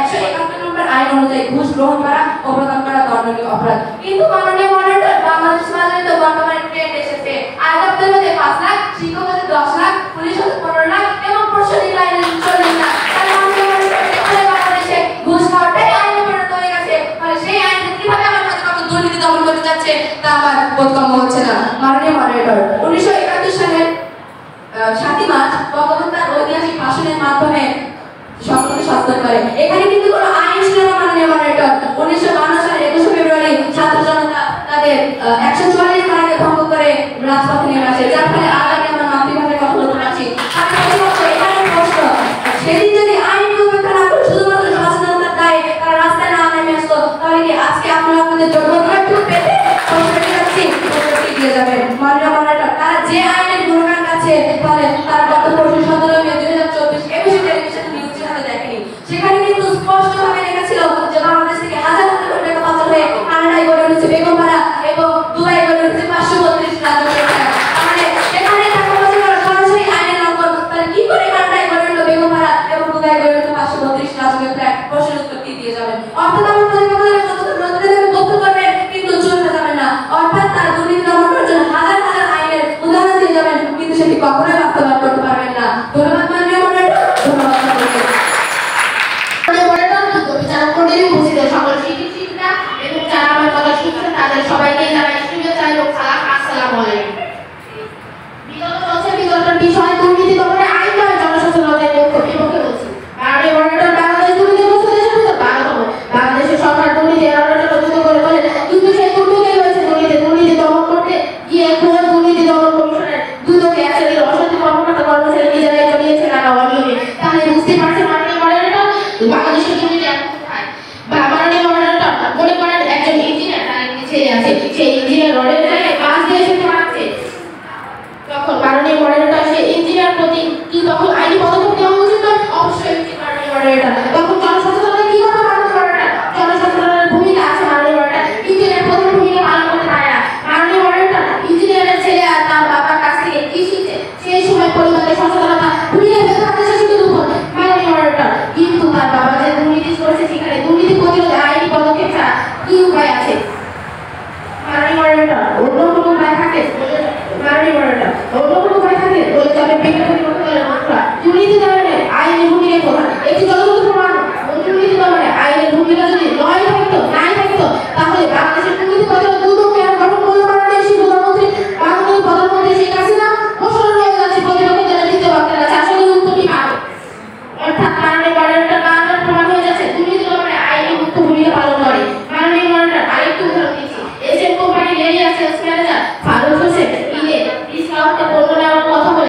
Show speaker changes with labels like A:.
A: 171 নম্বর আইন অনুযায়ী ঘুষ গ্রহণ করা ও প্রদান করা দণ্ডনীয় অপরাধ। কিন্তু মাননীয় মডারেটর, বাংলাদেশ বাজারে তো বর্তমানে ট্রেন্ড এসেছে আদালতের মধ্যে 5 লাখ, শিক্ষক হতে 10 লাখ, পুলিশ হতে 15 লাখ এবং প্রশাসনিক লাইনে 40 লাখ। তাহলে মাননীয় মডারেটর, এখানে বাংলাদেশে ঘুষ খাওয়াটাই আইনে পরিণত হয়ে গেছে। তাহলে সেই আইনে কিভাবে আমার কত দুর্নীতি দমন করতে যাচ্ছে তা আমার বোধগম্য হচ্ছে না। মাননীয় মডারেটর, 1971 সালের 7 মার্চ বঙ্গবন্ধু তার ঐতিহাসিক ভাষণের মাধ্যমে সকলকে সচেতন করে। এখানে কিন্তু কোনো আইন ছিল না মাননীয় মডারেটর। 1952 সালের 21 ফেব্রুয়ারি ছাত্র জনতা তাদের 144 ধারাকে ভঙ্গ করে রাজপথে নেমে আসে, যার ফলে আজ আমি আমার মাতৃভাষায় কথা বলতে পারছি। এখানে প্রশ্ন, সেদিন যদি আইন উপেক্ষা না করে শুধুমাত্র সচেতনতার দায়ে তারা রাস্তায় না নেমে আসতো, তাহলে কি আজকে আপনারা আপনাদের জন্মদিনের টুক পেতে দিয়ে যাবেন? মাননীয় মডারেটর, তারা যে আইনের গুণগান গাচ্ছে, তাহলে তারা গত 17 মে 2024 একুশে টেলিভিশন নিউজ চ্যানেলে দেখেনি। সেখানে কিন্তু স্পষ্টভাবে লেখা ছিল যে বাংলাদেশ থেকে হাজার হাজার কোটি টাকা পাচার হয়ে কানাডায় গড়ে উঠেছে বেগমপাড়া এবং দুবাই গড়ে উঠেছে 532 লাখ টাকা। তাহলে সেখানে টাকা পাচার করা সরাসরি আইনের লঙ্ঘন। তাহলে কি করে কানাডায় গড়ে উঠলো বেগমপাড়া এবং দুবাই গড়ে উঠলো 532 লাখ ফ্ল্যাট? প্রশ্নের উত্তর কি দিয়ে যাবেন? অর্থাৎ আমার প্রতিপক্ষের বক্তব্য করবেন কিন্তু চলতে যাবেন না। অর্থাৎ তারা দুর্নীতি দমন করার জন্য হাজার হাজার আইনের উদাহরণ দিয়ে যাবেন, কিন্তু সেটি কখনোই বাস্তবায়ন করতে পারবেন না। ধন্যবাদ মাননীয় মডারেটর, ধন্যবাদ সকলকে।
B: সকল শিক্ষিকা এবং যারা আমার কথা শুনছেন তাদের সবাইকে জানাই শুভেচ্ছা এবং সালাম। আসসালামু আলাইকুম। বিগতের বিষয় দুর্নীতি দমনের আইন নয়, জনসচেতনতার বিপক্ষে বলছি। মাননীয় মডারেটর, বাংলাদেশ দুর্নীতিগ্রস্ত দেশের ভিতর বাংলাদেশ। বাংলাদেশের সরকার দুর্নীতি এড়ানোর জন্য করে বলে, কিন্তু সেই দুর্নীতি হয়েছে দুর্নীতি দমন করতে গিয়ে কোন দুর্নীতি দমন কমিশনের দুদকে একসাথে অসাধু কর্মকর্তা কর্মচারী নিজেরাই জড়িয়েছে নানা অনিয়মে। তাহলে বুঝতে পারছেন মাননীয় মডারেটর, বাংলাদেশের দুর্নীতি এখন কোথায়। মাননীয় মডারেটর, মনে করেন একজন ইঞ্জিনিয়ার, তার একটি ছেলে আছে, সেই ইঞ্জিনিয়ার রডের জায়গায় বাস দিয়ে এসে মারছে। তখন মাননীয় মডারেটর, সেই ইঞ্জিনিয়ার প্রতি কি তখন আইনি পদক্ষেপ নেওয়া উচিত নয়? অবশ্যই উচিত মাননীয় মডারেটর। তখন জনসচেতনতা কি করবে মাননীয় মডারেটর? জনসচেতনতার ভূমিকা আছে মাননীয় মডারেটর, কিন্তু এর প্রধান ভূমিকা পালন করতে পারে না। মাননীয় মডারেটর, ইঞ্জিনিয়ারের ছেলে আর তার বাবার কাছ থেকে কি শিখছে? সেই সময় পরিবারের সচেতনতা ভুলিয়ে ফেলতে পারছে শিশুদের উপর মাননীয় মডারেটর। কিন্তু তার বাবা যে দুর্নীতি করেছে, সেখানে দুর্নীতি প্রতিরোধে আইনি পদক্ষেপ ছাড়া কি উপায় আছে? মাননীয় মডারেটর, অন্য কোনো উপায় থাকে? মাননীয় মডারেটর, অন্য কোনো উপায় থাকে? তবে দুর্নীতি দমনের আইনি ভূমিকা প্রধান। একটি